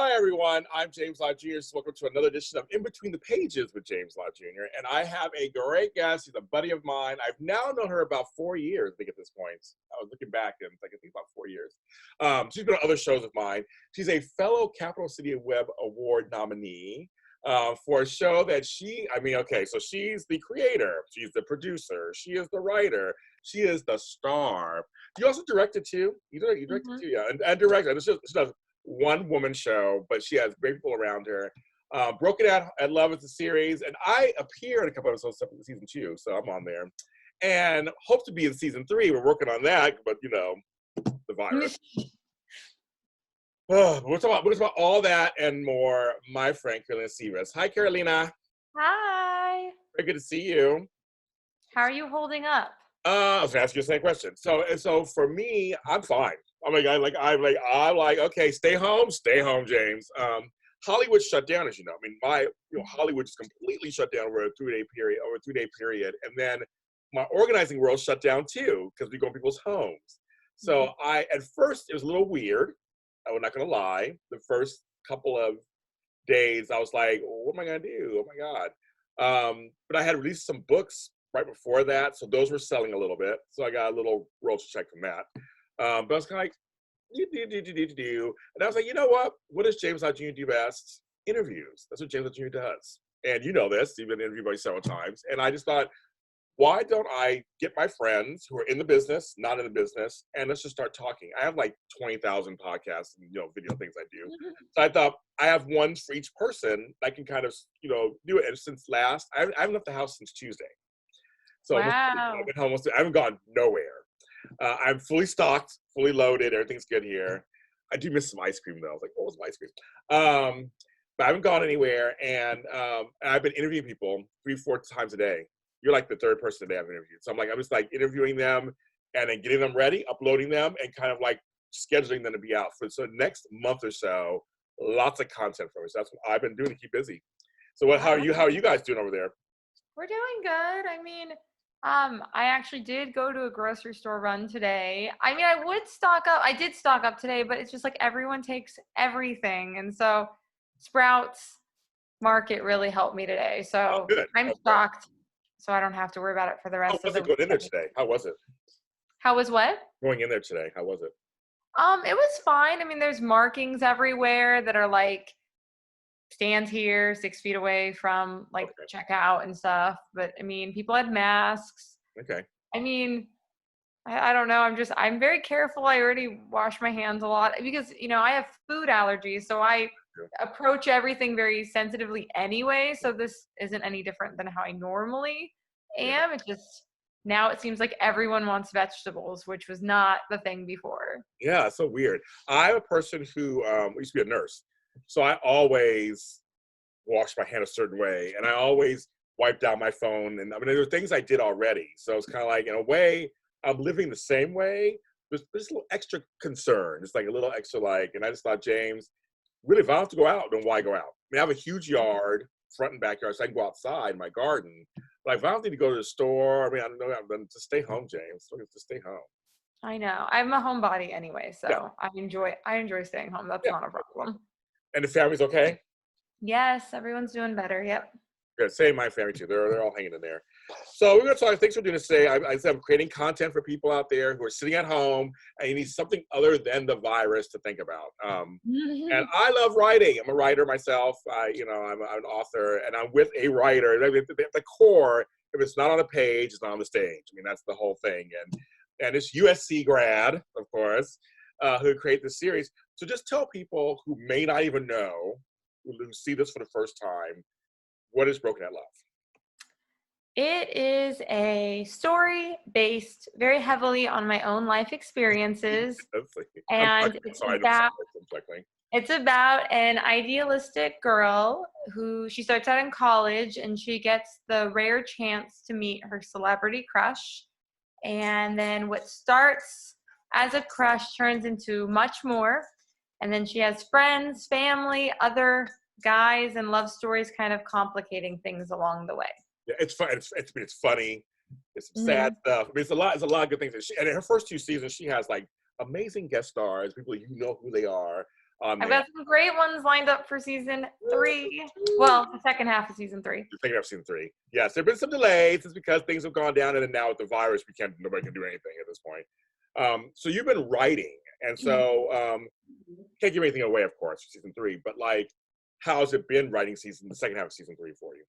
Hi, everyone. I'm James Lott Jr. So welcome to another edition of In Between the Pages with James Lott Jr. And I have a great guest. She's a buddy of mine. I've now known her about 4 years, I think, at this point. I was looking back and I think about 4 years. She's been on other shows of mine. She's a fellow Capital City Web Award nominee for a show that so she's the creator. She's the producer. She is the writer. She is the star. You also directed, too. You directed, too, yeah. And directed. She does one-woman show, but she has great people around her. Broken Out at Love is the series, and I appear in a couple episodes of season 2, so I'm on there. And hope to be in season 3. We're working on that, but the virus. We're talking about all that and more. My friend Karolina Sivas. Hi, Karolina. Hi. Very good to see you. How are you holding up? I was gonna ask you the same question. So for me, I'm fine. I'm like, okay, stay home, James. Hollywood shut down, as you know. I mean, Hollywood just completely shut down over a 3-day period, and then my organizing world shut down too because we go to people's homes. So at first, it was a little weird. I'm not gonna lie. The first couple of days, I was like, what am I gonna do? Oh my God! But I had released some books right before that, so those were selling a little bit. So I got a little royalty check from that. But I was kind of like, and I was like, you know what? What does James Lott Jr. do best? Interviews. That's what James Lott Jr. does. And you know this, you've been interviewed by several times. And I just thought, why don't I get my friends who are in the business, not in the business, and let's just start talking. I have like 20,000 podcasts and video things I do. So I thought I have one for each person. I can kind of do it. And since I haven't left the house since Tuesday. So wow. I've been home I haven't gone nowhere. I'm fully stocked, fully loaded. Everything's good here. I do miss some ice cream though. I was like, what was my ice cream? But I haven't gone anywhere, and I've been interviewing people 3-4 times a day. You're like the third person today I've interviewed. So I'm just like interviewing them and then getting them ready, uploading them, and kind of like scheduling them to be out for next month or so. Lots of content for us. That's what I've been doing to keep busy. So how are you guys doing over there? We're doing good. I mean, I actually did go to a grocery store run today. I mean, I would stock up. I did stock up today, but it's just like everyone takes everything. And so Sprouts Market really helped me today. So I'm stocked, so I don't have to worry about it for the rest of the week. How was it going in there today? How was it? How was what? Going in there today. How was it? It was fine. I mean, there's markings everywhere that are like, stand here 6 feet away from checkout and stuff. But I mean, people had masks. Okay. I mean, I don't know. I'm very careful. I already wash my hands a lot because, I have food allergies. So I approach everything very sensitively anyway. So this isn't any different than how I normally am. It's just now it seems like everyone wants vegetables, which was not the thing before. Yeah, it's so weird. I'm a person who used to be a nurse. So I always wash my hand a certain way, and I always wipe down my phone. And I mean, there were things I did already. So it's kind of like, in a way, I'm living the same way. There's a little extra concern. It's like a little extra and I just thought, James, really, if I don't have to go out, then why go out? I mean, I have a huge yard, front and backyard, so I can go outside in my garden. But if I don't need to go to the store, I mean, I don't know, then just stay home, James. Just stay home. I know. I'm a homebody anyway, so I enjoy staying home. That's not a problem. And the family's okay? Yes, everyone's doing better. Yep. Good. Same my family too. They're all hanging in there. So we're going to talk. Thanks for doing this today. I said I'm creating content for people out there who are sitting at home and you need something other than the virus to think about. And I love writing. I'm a writer myself. I'm an author, and I'm with a writer. The core, if it's not on a page, it's not on the stage. I mean, that's the whole thing. And this USC grad, of course, who created this series. So just tell people who may not even know, who see this for the first time, what is Broken Out Love? It is a story based very heavily on my own life experiences. And it's about an idealistic girl who she starts out in college and she gets the rare chance to meet her celebrity crush. And then what starts as a crush turns into much more. And then she has friends, family, other guys, and love stories kind of complicating things along the way. Yeah, it's fun. It's funny. It's some sad stuff. I mean, it's a lot of good things. And in her first 2 seasons, she has like amazing guest stars, people you know who they are. on I've there. got some great ones lined up for season 3. Well, the second half of season 3. The second half of season 3. Yes, there have been some delays. It's because things have gone down, and then now with the virus, nobody can do anything at this point. So you've been writing, and so can't give anything away, of course, for season 3. But like, how's it been writing the second half of season 3 for you?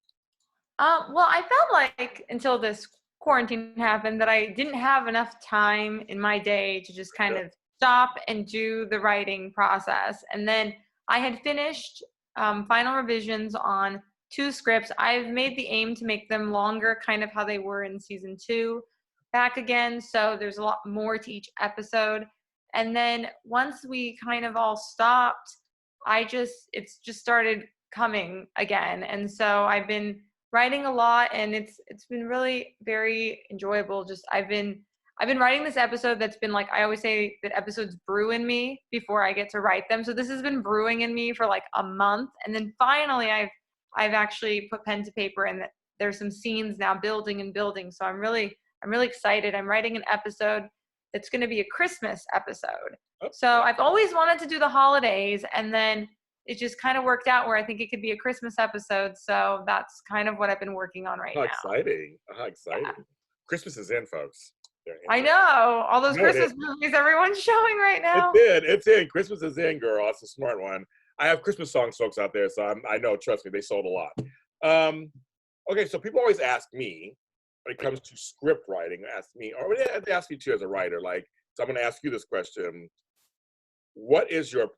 Well, I felt like until this quarantine happened that I didn't have enough time in my day to just kind of stop and do the writing process. And then I had finished final revisions on 2 scripts. I've made the aim to make them longer, kind of how they were in season 2, back again. So there's a lot more to each episode. And then once we kind of all stopped, it's just started coming again. And so I've been writing a lot, and it's been really very enjoyable. Just I've been writing this episode that's been like, I always say that episodes brew in me before I get to write them. So this has been brewing in me for like a month, and then finally I've actually put pen to paper, and there's some scenes now building and building. So I'm really excited. I'm writing an episode that's going to be a Christmas episode. So I've always wanted to do the holidays, and then it just kind of worked out where I think it could be a Christmas episode. So that's kind of what I've been working on right now. Exciting. How exciting. Yeah. Christmas is in, folks. I know. All those Christmas movies everyone's showing right now. It's in. Christmas is in, girl. That's a smart one. I have Christmas songs, folks, out there, so I know, trust me, they sold a lot. Okay, so people always ask me, when it comes to script writing, or they ask me too as a writer, like, so I'm going to ask you this question. Do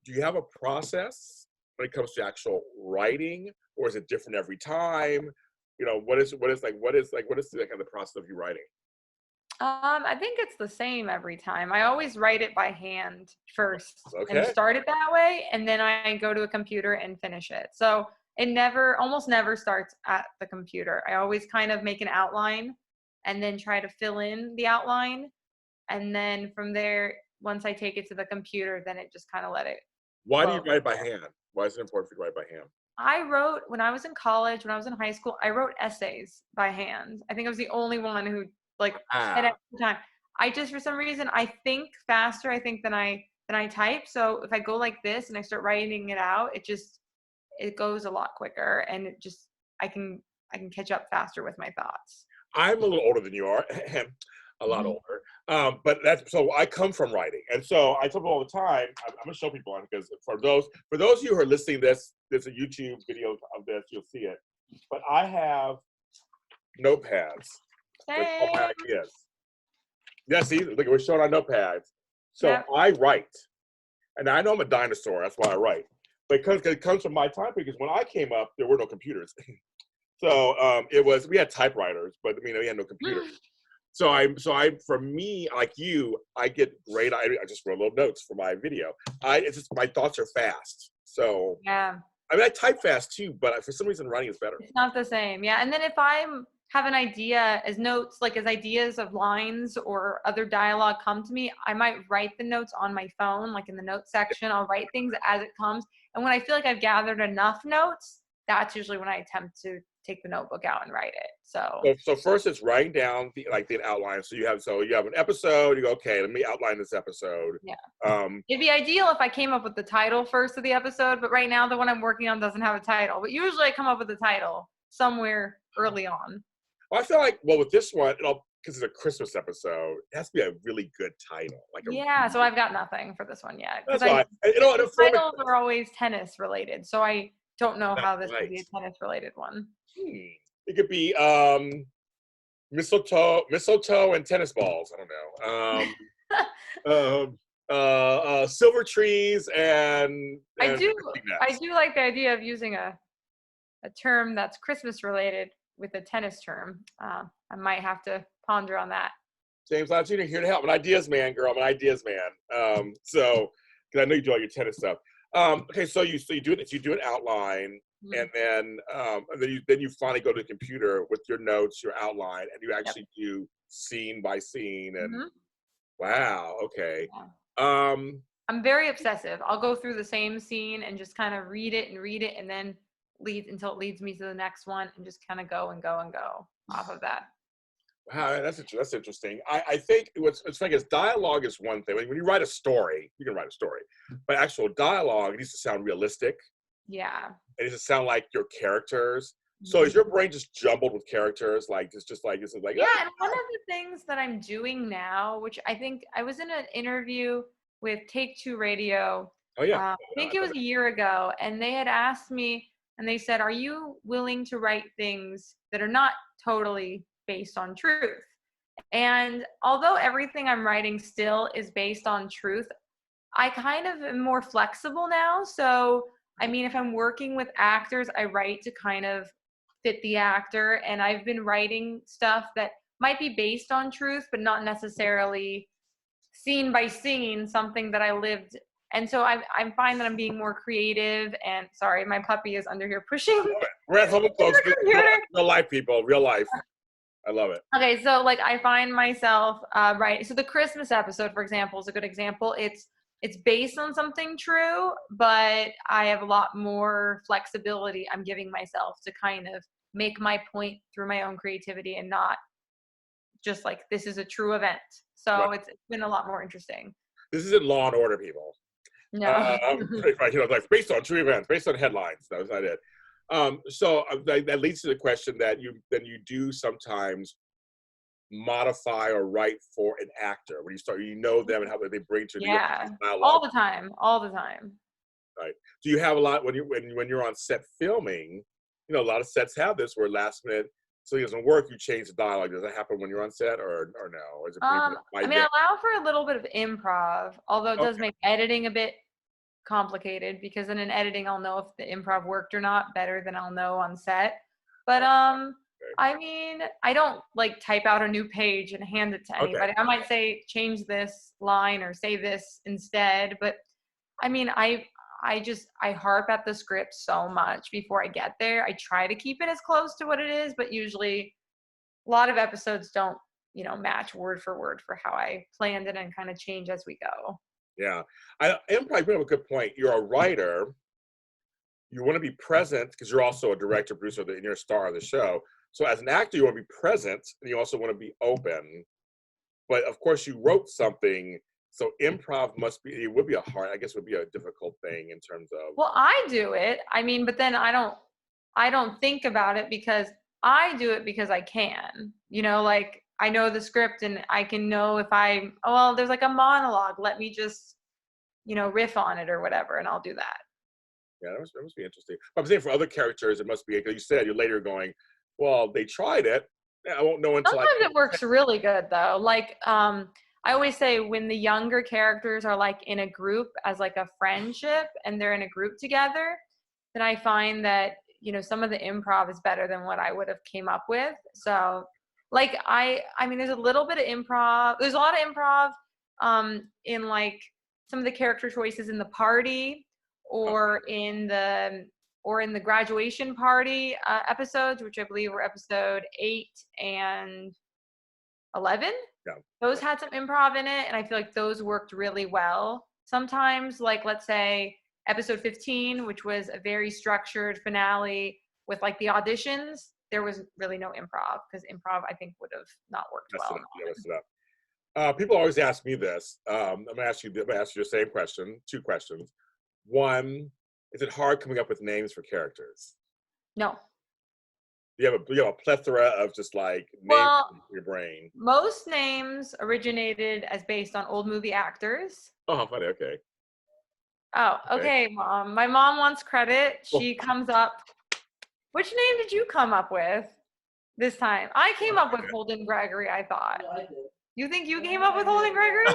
you have a process when it comes to actual writing, or is it different every time? You know, what is the kind of process of you writing? I think it's the same every time. I always write it by hand first and start it that way, and then I go to a computer and finish it. So it almost never starts at the computer. I always kind of make an outline and then try to fill in the outline, and then from there, once I take it to the computer, then it just kind of let it. Why do you write by hand? Why is it important for you to write by hand? I wrote, when I was in college, when I was in high school, I wrote essays by hand. I think I was the only one who at the time. I just, for some reason, I think faster, than I type. So if I go like this and I start writing it out, it goes a lot quicker, and I can catch up faster with my thoughts. I'm a little older than you are, a lot older. But so I come from writing, and so I tell people all the time. I'm gonna show people on, because for those of you who are listening to this, there's a YouTube video of this. You'll see it. But I have notepads with all my ideas. Yeah, see, look, we're showing our notepads. So I write, and I know I'm a dinosaur. That's why I write. Because it comes from my time, because when I came up, there were no computers. So we had typewriters, but we had no computers. For me, like you, I get great. I just wrote little notes for my video. It's just my thoughts are fast. So yeah. I type fast too, but for some reason, writing is better. It's not the same. Yeah, and then if I have an idea as notes, like as ideas of lines or other dialogue come to me, I might write the notes on my phone, like in the notes section. I'll write things as it comes. And when I feel like I've gathered enough notes, that's usually when I attempt to take the notebook out and write it. So first it's writing down the outline. So you have an episode, you go, okay, let me outline this episode. Yeah. It'd be ideal if I came up with the title first of the episode, but right now the one I'm working on doesn't have a title. But usually I come up with a title somewhere early on. Well, I feel like, with this one, because it's a Christmas episode, it has to be a really good title. So I've got nothing for this one yet. That's fine. The titles are always tennis related, so I don't know how this would be a tennis related one. It could be mistletoe and tennis balls. I don't know. Silver trees and I do like the idea of using a term that's Christmas related with a tennis term. I might have to ponder on that. James Lott Jr. here to help. I'm an ideas man, girl. I'm an ideas man. So, because I know you do all your tennis stuff. Okay, so you do it. You do an outline, and then you finally go to the computer with your notes, your outline, and you actually do scene by scene. And wow, okay. Yeah. I'm very obsessive. I'll go through the same scene and just kind of read it, and then until it leads me to the next one, and just kind of go and go and go off of that. Wow, that's interesting. I think what's funny is dialogue is one thing. When you write a story, you can write a story, but actual dialogue needs to sound realistic. Yeah. It needs to sound like your characters. So is your brain just jumbled with characters? Like just like this is like yeah. And one of the things that I'm doing now, which I think I was in an interview with Take Two Radio. Oh yeah. I think it was a year ago, and they had asked me, and they said, "Are you willing to write things that are not totally based on truth?" And although everything I'm writing still is based on truth, I kind of am more flexible now. So, I mean, if I'm working with actors, I write to kind of fit the actor. And I've been writing stuff that might be based on truth, but not necessarily scene by scene, something that I lived. And so I'm fine that I'm being more creative. And sorry, my puppy is under here pushing. We're at home, folks. Real life, people. Real life. I love it. Okay, so like I find myself right. So the Christmas episode, for example, is a good example. It's based on something true, but I have a lot more flexibility I'm giving myself to kind of make my point through my own creativity and not just like this is a true event. So Right. it's been a lot more interesting. This isn't Law and Order, people. No. Like based on true events, based on headlines. That was not it. So that leads to the question that you do sometimes modify or write for an actor when you start, them and how they bring to yeah, dialogue. all the time. Right. Do you have a lot when you're on set filming? A lot of sets have this where last minute something doesn't work, you change the dialogue. Does that happen when you're on set or no? Or is it I mean, I allow for a little bit of improv, although it does make editing a bit complicated because then in editing I'll know if the improv worked or not better than I'll know on set. But I mean, I don't like type out a new page and hand it to anybody. I might say change this line or say this instead, but I mean, I harp at the script so much before I get there. I try to keep it as close to what it is, but usually a lot of episodes don't, match word for how I planned it and kind of change as we go. Yeah. Improv, you have a good point. You're a writer. You want to be present because you're also a director, producer, and you're a star of the show. So as an actor, you want to be present and you also want to be open. But of course, you wrote something. So improv would be a difficult thing in terms of. Well, I do it. I mean, but then I don't think about it because I do it because I can, like I know the script and I can know if there's like a monologue, let me just, riff on it or whatever. And I'll do that. Yeah, that must be interesting. But I'm saying for other characters, it must be, because you said you're later going, well, they tried it. I won't know until sometimes it works really good though. Like, I always say when the younger characters are like in a group as like a friendship and they're in a group together, then I find that, some of the improv is better than what I would have came up with. So like, I mean, there's a little bit of improv. There's a lot of improv in like some of the character choices in the party or in the graduation party episodes, which I believe were episode 8 and 11. Yeah. Those had some improv in it, and I feel like those worked really well. Sometimes, like let's say episode 15, which was a very structured finale with like the auditions, there was really no improv because improv I think would have not worked well. Messed it up. People always ask me this. I'm gonna ask you the same question. 2 questions. One, is it hard coming up with names for characters? No. You have a plethora of just like names in your brain. Most names originated as based on old movie actors. Oh, how funny. Okay. Oh, okay, Mom. My mom wants credit. She comes up. Which name did you come up with this time? I came up with Holden Gregory, I thought. Yeah, I did. You think you came up with Holden Gregory?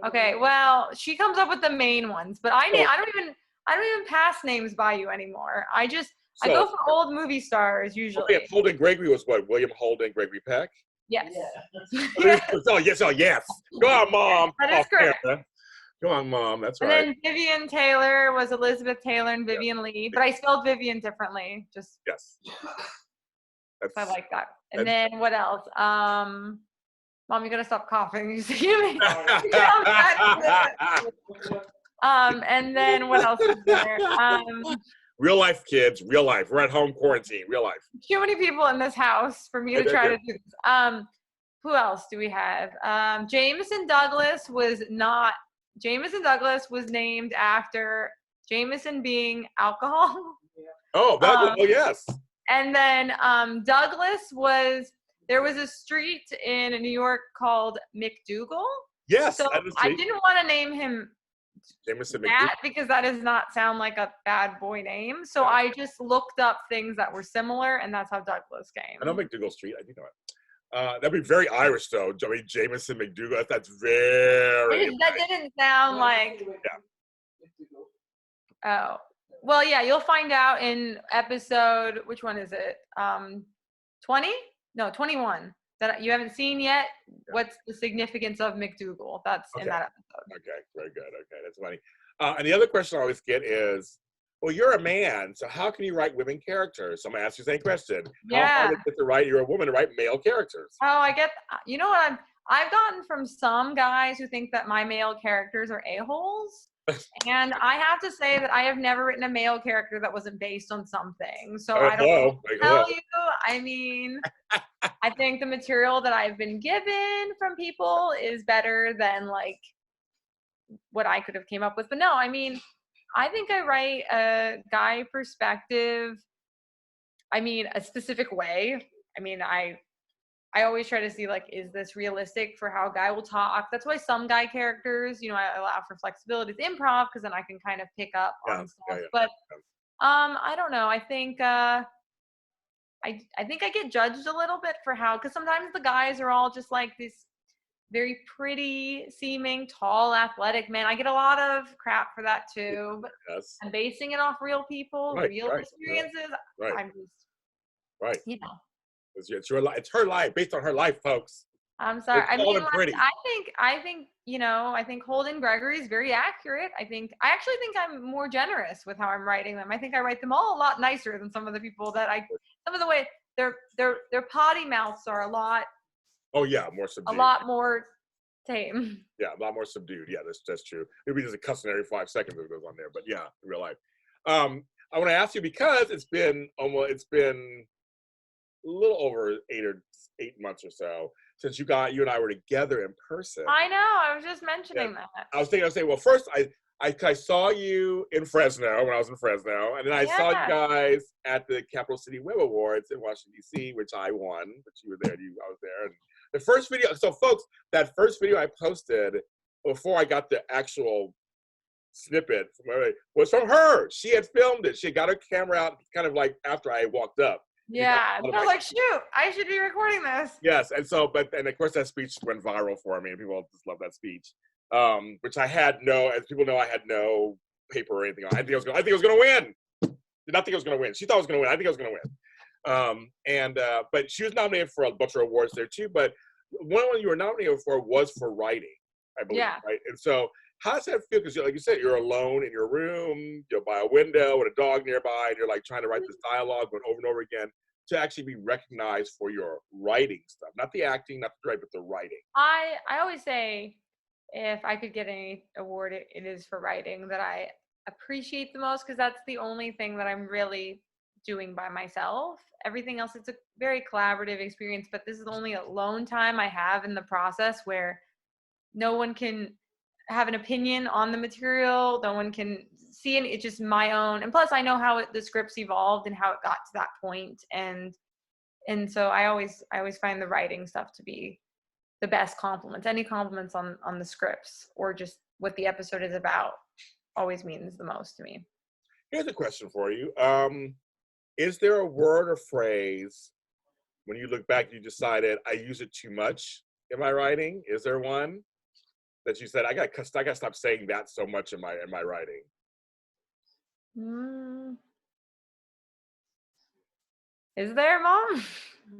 Okay, well, she comes up with the main ones, but I don't even pass names by you anymore. I go for old movie stars usually. Okay, Holden Gregory was what? William Holden Gregory Peck? Yes. Yeah. Yes. Go on, Mom. That is correct. Go on, Mom. That's right. And then Vivian Taylor was Elizabeth Taylor and Vivian Lee, but I spelled Vivian differently. Just yes. I like that. And then what else? Mom, you gotta stop coughing. You see me? And then what else is there? Real life, kids. Real life. We're at home quarantine. Real life. Too many people in this house for me to try to do this. Who else do we have? Jameson Douglas was named after Jameson being alcohol. Oh, yes. And then Douglas there was a street in New York called McDougal. Yes. So I didn't want to name him Jameson that because that does not sound like a bad boy name. So I just looked up things that were similar, and that's how Douglas came. I know McDougal Street. I do know it. That'd be very Irish, though. I mean, Jameson McDougal. That's very. That didn't sound like. Yeah. Oh. Well, yeah, you'll find out in episode, which one is it? 20? No, 21. That you haven't seen yet. Yeah. What's the significance of McDougal? That's in that episode. Okay, very good. Okay, that's funny. And the other question I always get is, well, you're a man, so how can you write women characters? So I'm gonna ask you the same question. Yeah. How hard is it to write, you're a woman, to write male characters? Oh, I get, you know what, I've gotten from some guys who think that my male characters are a-holes. And I have to say that I have never written a male character that wasn't based on something. So I don't know what to tell you. I mean, I think the material that I've been given from people is better than like what I could have came up with. But no, I mean, I think I write a guy perspective. I mean, a specific way. I mean, I always try to see, like, is this realistic for how a guy will talk? That's why some guy characters, you know, I allow for flexibility with improv because then I can kind of pick up on stuff. But I don't know. I think I think I get judged a little bit for how, because sometimes the guys are all just like this very pretty seeming, tall, athletic man. I get a lot of crap for that too. But I'm basing it off real people, real experiences. I'm just, you know. It's her life, based on her life, folks. I'm sorry. I mean, I think, you know, I think Holden Gregory is very accurate. I actually think I'm more generous with how I'm writing them. I think I write them all a lot nicer than some of the people that some of the way their potty mouths are a lot. Oh yeah, more subdued. A lot more tame. Yeah, a lot more subdued. Yeah, that's true. Maybe there's a cussing every 5 seconds that goes on there, but yeah, in real life. I want to ask you, because it's been a little over 8 months or so since you and I were together in person. I know. I was just mentioning that. I was saying, well, first I saw you in Fresno when I was in Fresno, and then I saw you guys at the Capital City Web Awards in Washington D.C., which I won, but you were there. I was there, and the first video. So, folks, that first video I posted before I got the actual snippet was from her. She had filmed it. She had got her camera out, kind of like after I walked up. Yeah, I was like, shoot, I should be recording this. Yes, and of course that speech went viral for me, and people just love that speech. Which I had as people know, I had no paper or anything on. I think I was going to win. Did not think I was going to win. She thought I was going to win. I think I was going to win. But she was nominated for a bunch of awards there too. But one you were nominated for was for writing, I believe. Yeah. Right. And so, how does that feel? Because, like you said, you're alone in your room, by a window with a dog nearby, and you're like trying to write this dialogue over and over again, to actually be recognized for your writing stuff, not the acting, not the writing, but the writing. I always say, if I could get any award, it is for writing that I appreciate the most, because that's the only thing that I'm really doing by myself. Everything else, it's a very collaborative experience, but this is the only alone time I have in the process where no one can have an opinion on the material. No one can see it. It's just my own. And plus I know how the script's evolved and how it got to that point. And so I always find the writing stuff to be the best compliments. Any compliments on the scripts or just what the episode is about always means the most to me. Here's a question for you. Is there a word or phrase when you look back, you decided I use it too much in my writing? Is there one that you said I got to stop saying that so much in my writing? Is there, Mom?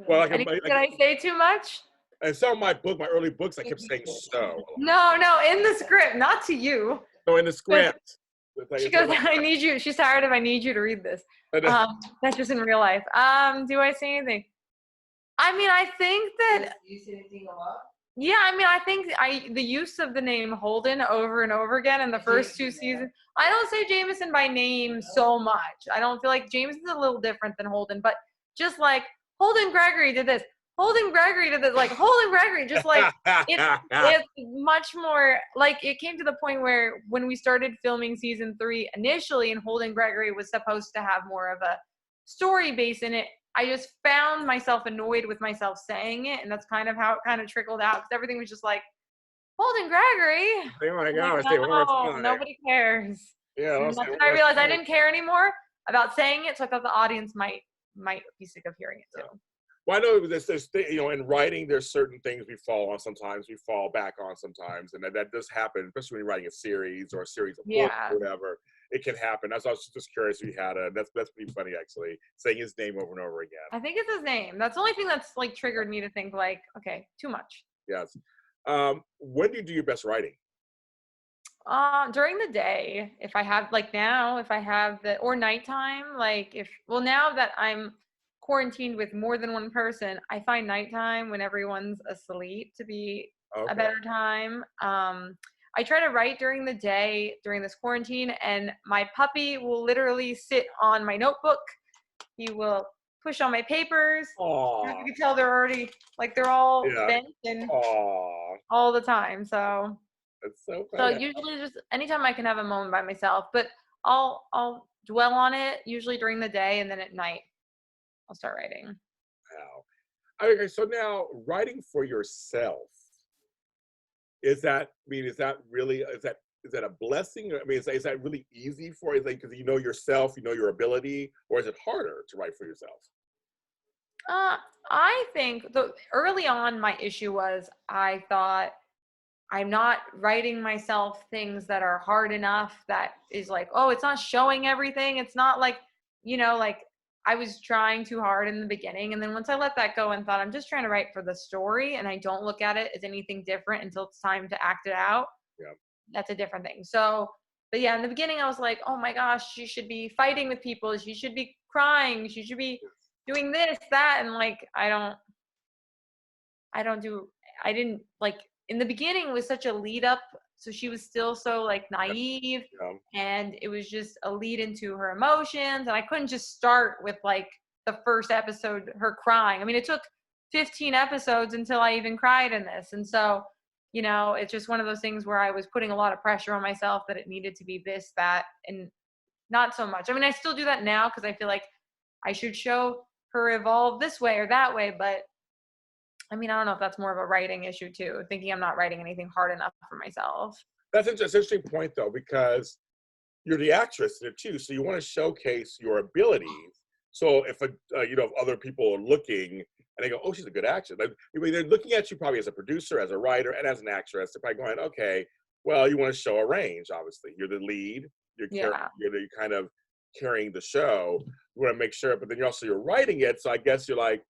Well, did I say too much? And some of my early books, I kept saying so. No, in the script, not to you. No, in the script. She goes, I need you. She's tired of I need you to read this. That's just in real life. Do I say anything? I mean, I think that. Do you say anything a lot? Yeah, I mean, I think the use of the name Holden over and over again in the first two seasons. I don't say Jameson by name so much. I don't feel like Jameson's a little different than Holden, but just like Holden Gregory did this, Holden Gregory did this, like Holden Gregory, just like it's much more like it came to the point where when we started filming season 3 initially, and Holden Gregory was supposed to have more of a story base in it, I just found myself annoyed with myself saying it, and that's kind of how it kind of trickled out, because everything was just like, Holden Gregory. Oh my Like, gosh, no, nobody cares. Yeah, And that's when I realized I didn't care anymore about saying it, so I thought the audience might be sick of hearing it too. Well, I know there's in writing, there's certain things we fall on sometimes, we fall back on sometimes, and that does happen, especially when you're writing a series or a series of books or whatever. It can happen. I was just curious if you had that's pretty funny, actually, saying his name over and over again. I think it's his name. That's the only thing that's like triggered me to think like, okay, too much. Yes. When do you do your best writing? During the day, if I have or nighttime, now that I'm quarantined with more than one person, I find nighttime when everyone's asleep to be a better time. I try to write during the day during this quarantine, and my puppy will literally sit on my notebook. He will push on my papers. Aww. You can tell they're already they're all bent and all the time. So that's so So funny. usually just anytime I can have a moment by myself, but I'll dwell on it usually during the day, and then at night I'll start writing. Wow. Okay, so now writing for yourself, is that really is that a blessing? I mean, is that really easy for you? Like, because you know yourself, you know your ability, or is it harder to write for yourself? I think early on my issue was I thought I'm not writing myself things that are hard enough, that is like, oh, it's not showing everything. It's not like, like I was trying too hard in the beginning. And then once I let that go and thought I'm just trying to write for the story and I don't look at it as anything different until it's time to act it out. Yeah. That's a different thing. So, but yeah, in the beginning I was like, oh my gosh, she should be fighting with people. She should be crying. She should be doing this, that. And like, I didn't like, in the beginning it was such a lead up, so she was still so like naive, and it was just a lead into her emotions, and I couldn't just start with like the first episode her crying. I mean, it took 15 episodes until I even cried in this, and so it's just one of those things where I was putting a lot of pressure on myself that it needed to be this, that, and not so much. I mean, I still do that now because I feel like I should show her evolve this way or that way, but I mean, I don't know if that's more of a writing issue too, thinking I'm not writing anything hard enough for myself. That's an interesting point, though, because you're the actress in it too, so you want to showcase your abilities. So if if other people are looking and they go, "Oh, she's a good actress," they're looking at you probably as a producer, as a writer, and as an actress. They're probably going, "Okay, well, you want to show a range. Obviously, you're the lead. You're kind of carrying the show. You want to make sure, but then you're writing it. So I guess you're like,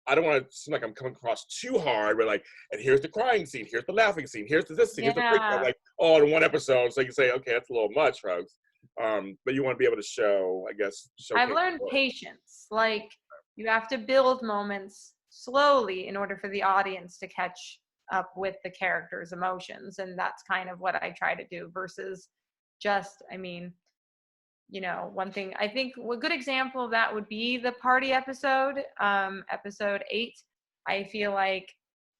I don't want to seem like I'm coming across too hard. We're like, and here's the crying scene, here's the laughing scene, here's this scene, here's the breakdown, like all in one episode. So you can say, okay, that's a little much, folks. But you want to be able to show, I guess. I've learned patience. Like, you have to build moments slowly in order for the audience to catch up with the character's emotions, and that's kind of what I try to do versus just, I mean, one thing I think a good example of that would be the party episode, episode 8. I feel like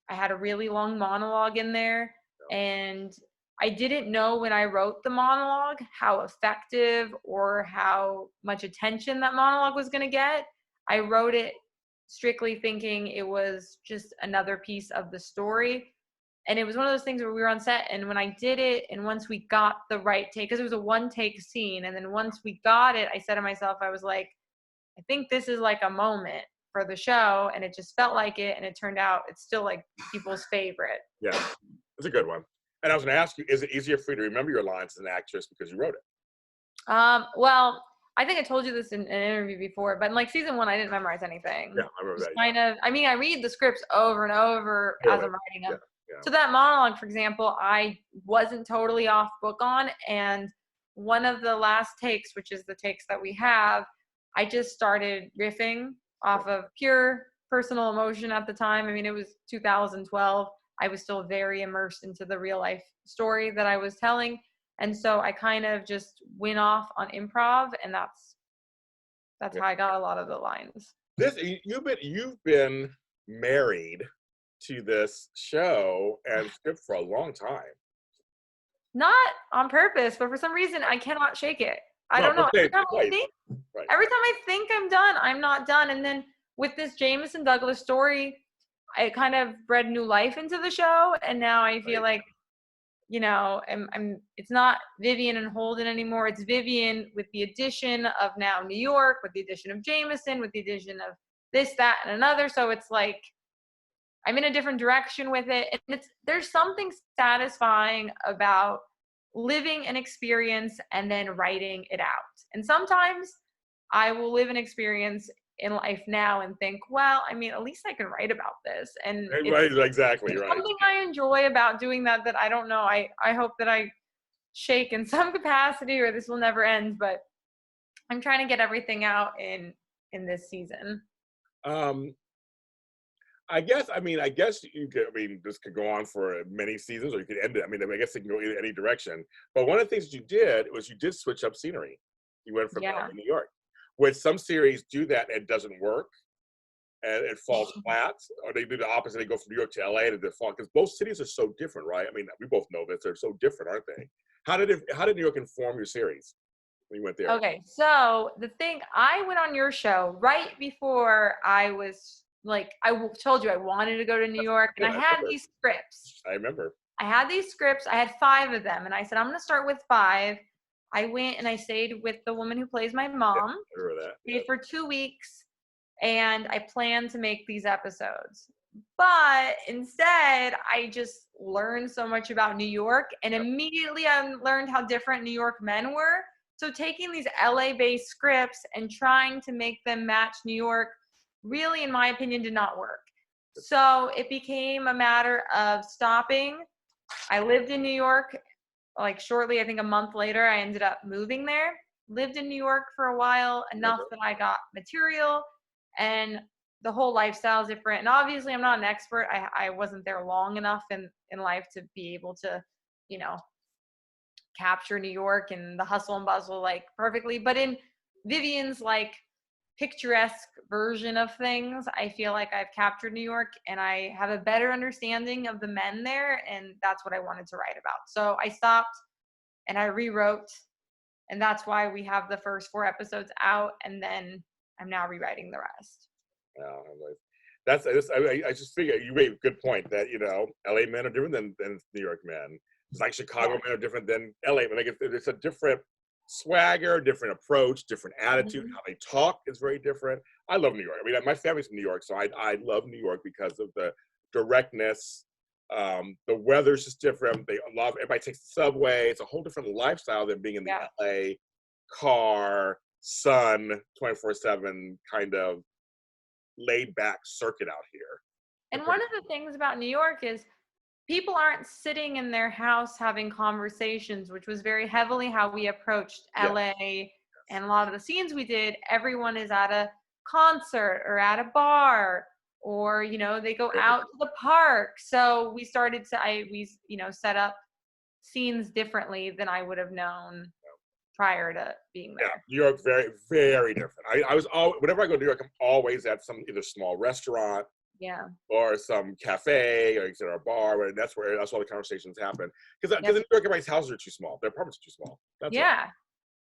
I had a really long monologue in there, and I didn't know when I wrote the monologue how effective or how much attention that monologue was going to get. I wrote it strictly thinking it was just another piece of the story. And it was one of those things where we were on set, and when I did it, and once we got the right take, because it was a one-take scene, and then once we got it, I said to myself, I was like, I think this is like a moment for the show, and it just felt like it, and it turned out it's still like people's favorite. Yeah, it's a good one. And I was going to ask you, is it easier for you to remember your lines as an actress because you wrote it? Well, I think I told you this in an interview before, but in like season 1, I didn't memorize anything. Yeah, I remember that. I mean, I read the scripts over and over as I'm writing them. Yeah. So that monologue, for example, I wasn't totally off book on, and one of the last takes, which is the takes that we have, I just started riffing off of pure personal emotion at the time. I mean, it was 2012. I was still very immersed into the real life story that I was telling. And so I kind of just went off on improv, and that's how I got a lot of the lines. You've been married to this show and script for a long time. Not on purpose, but for some reason I cannot shake it. I don't know. Every time I think I'm done, I'm not done. And then with this Jameson Douglas story, I kind of bred new life into the show, and now I feel like, you know, it's not Vivian and Holden anymore. It's Vivian with the addition of now New York, with the addition of Jameson, with the addition of this, that, and another. So it's like I'm in a different direction with it. And there's something satisfying about living an experience and then writing it out. And sometimes I will live an experience in life now and think, well, I mean, at least I can write about this. And exactly right. Something I enjoy about doing that I don't know. I hope that I shake in some capacity, or this will never end, but I'm trying to get everything out in this season. I guess you could, this could go on for many seasons, or you could end it. I guess it can go in any direction. But one of the things that you did was you did switch up scenery. You went from LA to New York. Which some series do that and it doesn't work, and it falls flat, or they do the opposite. They go from New York to LA and it falls, because both cities are so different, right? We both know this. They're so different, aren't they? How did New York inform your series when you went there? Okay, so the thing, I went on your show right before I was like, I told you I wanted to go to New York, and I had these scripts. I remember. I had these scripts. I had 5 of them, and I said, I'm going to start with 5. I went and I stayed with the woman who plays my mom. I remember that. Stayed for 2 weeks, and I planned to make these episodes. But instead, I just learned so much about New York, and immediately I learned how different New York men were. So taking these LA-based scripts and trying to make them match New York really, in my opinion, did not work. So it became a matter of stopping. I lived in New York. Like shortly, I think a month later, I ended up moving there. Lived in New York for a while, enough that I got material, and the whole lifestyle is different. And obviously, I'm not an expert. I wasn't there long enough in life to be able to, you know, capture New York and the hustle and bustle like perfectly. But in Vivian's like picturesque version of things, I feel like I've captured New York, and I have a better understanding of the men there, and that's what I wanted to write about. So I stopped and I rewrote, and that's why we have the first 4 episodes out, and then I'm now rewriting the rest. I just figure you made a good point that, you know, LA men are different than New York men. It's like Chicago men are different than LA men. Like it's a different swagger, different approach, different attitude. How they talk is very different. I love New York. My family's from New York, so I love New York because of the directness. The weather's just different. Everybody takes the subway. It's a whole different lifestyle than being in the LA car, sun, 24/7 kind of laid back circuit out here. And one of the things about New York is people aren't sitting in their house having conversations, which was very heavily how we approached LA. And a lot of the scenes we did, everyone is at a concert or at a bar, or, you know, they go out to the park. So we started to, set up scenes differently than I would have known prior to being there. New York, very, very different. I was always, whenever I go to New York, I'm always at some either small restaurant, or some cafe, or a bar. And that's all the conversations happen. Because in New York, everybody's houses are too small. Their apartments are too small. That's all.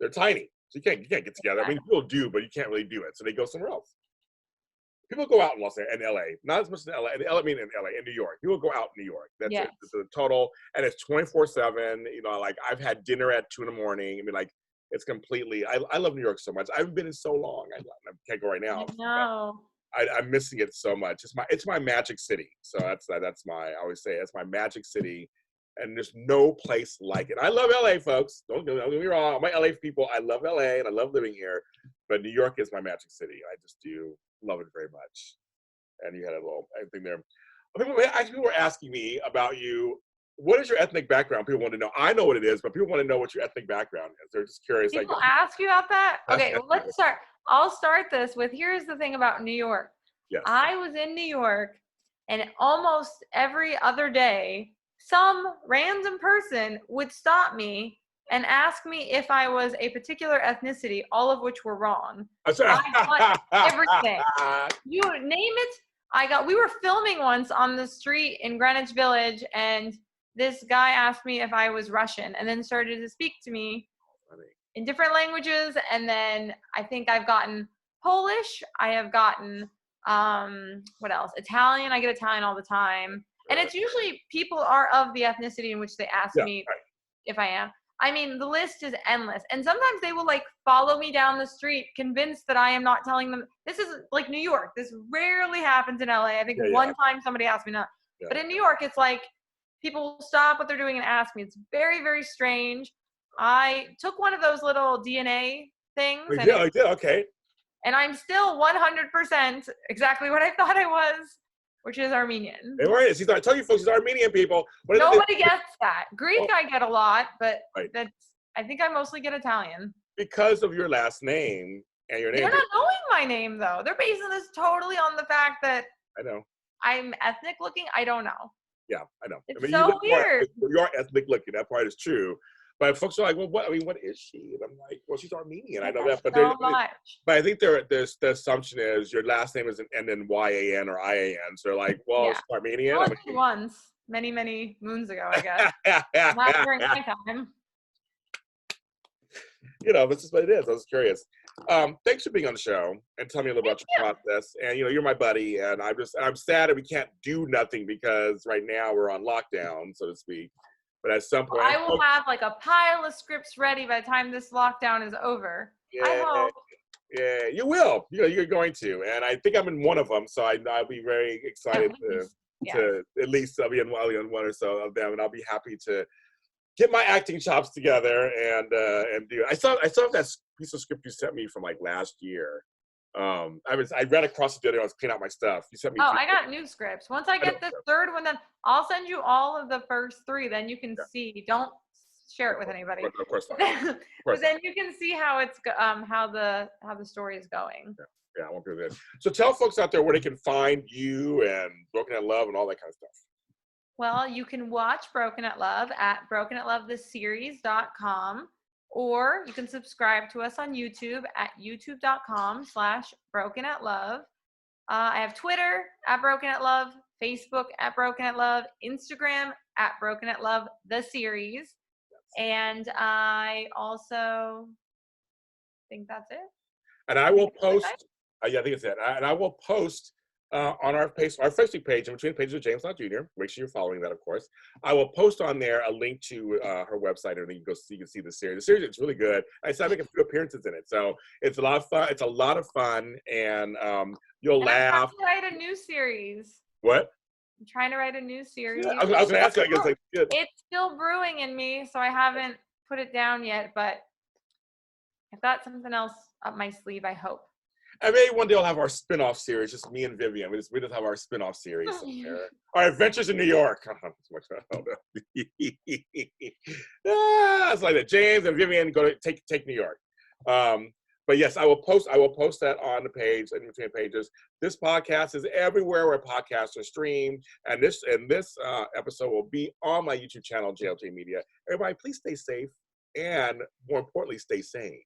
They're tiny, so you can't get together. People do, but you can't really do it. So they go somewhere else. People go out in LA, not as much in LA. In New York, people go out in New York. That's it. It's a total, and it's 24/7. You know, like I've had dinner at 2 a.m. It's completely. I love New York so much. I haven't been in so long. I can't go right now. No. I'm missing it so much. It's my magic city. So that's my. I always say it's my magic city, and there's no place like it. I love LA, folks. Don't get me wrong. My LA people, I love LA and I love living here, but New York is my magic city. I just do love it very much. And you had a little thing there. People were asking me about you. What is your ethnic background? People want to know. I know what it is, but people want to know what your ethnic background is. They're just curious. People ask you about that? Okay, well, let's start. I'll start this with, here's the thing about New York. Yes. I was in New York And almost every other day, some random person would stop me and ask me if I was a particular ethnicity, all of which were wrong. I got everything. You name it, we were filming once on the street in Greenwich Village, and this guy asked me if I was Russian and then started to speak to me in different languages. And then I think I've gotten Polish. I have gotten, what else? Italian. I get Italian all the time. And it's usually people are of the ethnicity in which they ask me if I am. I mean, the list is endless. And sometimes they will like follow me down the street, convinced that I am not telling them. This is like New York. This rarely happens in LA. I think one time somebody asked me not. Yeah. But in New York, it's like people will stop what they're doing and ask me. It's very, very strange. I took one of those little DNA things. Yeah, okay. And I'm still 100% exactly what I thought I was, which is Armenian. Hey, where is he? I tell you folks, he's Armenian people. Nobody gets that. Greek I get a lot, but I think I mostly get Italian. Because of your last name and your name. They're not knowing my name, though. They're basing this totally on the fact that I know I'm ethnic looking. I don't know. Yeah, I know. It's so weird. You are ethnic looking. That part is true. But folks are like, well, what? I mean, what is she? And I'm like, well, she's Armenian. I know that. But but I think there's the assumption is your last name is an end in YAN or IAN. So they're like, well, she's Armenian. Once, many, many moons ago, I guess. Not during my time. You know, this is what it is. I was curious. Thanks for being on the show and telling me a little about your process. And you know, you're my buddy, and I'm sad that we can't do nothing because right now we're on lockdown, so to speak. But at some point, I will have like a pile of scripts ready by the time this lockdown is over. Yeah, I hope. Yeah, you will. You know, you're going to, and I think I'm in one of them, so I'll be very excited to at least I'll be in one or so of them, and I'll be happy to get my acting chops together and do. I saw that piece of script you sent me from like last year. I read across the other. I was cleaning out my stuff. You sent me. I got new scripts. Once I get the third one, then I'll send you all of the first three. Then you can see. Don't share it with anybody. Of course not. But then you can see how it's how the story is going. Yeah, I won't do that. So tell folks out there where they can find you and Broken at Love and all that kind of stuff. Well, you can watch Broken at Love at brokenatlovetheseries.com, or you can subscribe to us on YouTube at youtube.com/brokenatlove. I have Twitter at Broken at Love, Facebook at Broken at Love, Instagram at Broken at Love the series, and I also think that's it. And I will post. I think it's it. And I will post. On our Facebook page, in between the pages of James Lott Jr. Make sure you're following that, of course. I will post on there a link to her website, and you can see the series. The series is really good. I make a few appearances in it, so it's a lot of fun. It's a lot of fun, and you'll laugh. I'm trying to write a new series. What? I'm trying to write a new series. Yeah, I was going to ask you. It's still brewing in me, so I haven't put it down yet, but I've got something else up my sleeve, I hope. And maybe one day I'll have our spin-off series, just me and Vivian. We just have our spin-off series. Our adventures in New York. It's like that. James and Vivian go to take New York. But yes, I will post that on the page, in between pages. This podcast is everywhere where podcasts are streamed, and this episode will be on my YouTube channel, JLJ Media. Everybody, please stay safe, and more importantly, stay sane.